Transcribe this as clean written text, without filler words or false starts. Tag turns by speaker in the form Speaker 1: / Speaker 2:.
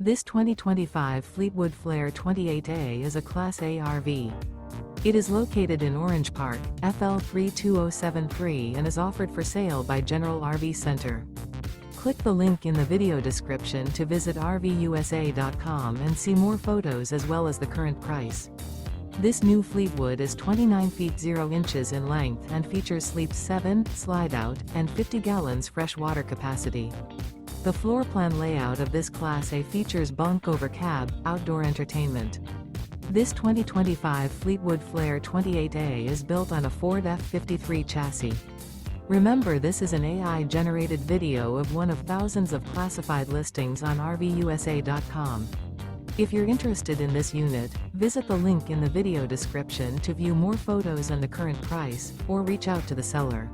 Speaker 1: This 2025 Fleetwood Flair 28A is a Class A RV. It is located in Orange Park, FL 32073 and is offered for sale by General RV Center. Click the link in the video description to visit RVUSA.com and see more photos as well as the current price. This new Fleetwood is 29 feet 0 inches in length and features sleeps 7, slide-out, and 50 gallons fresh water capacity. The floor plan layout of this Class A features bunk over cab, outdoor entertainment. This 2025 Fleetwood Flair 28A is built on a Ford F-53 chassis. Remember, this is an AI-generated video of one of thousands of classified listings on RVUSA.com. If you're interested in this unit, visit the link in the video description to view more photos and the current price, or reach out to the seller.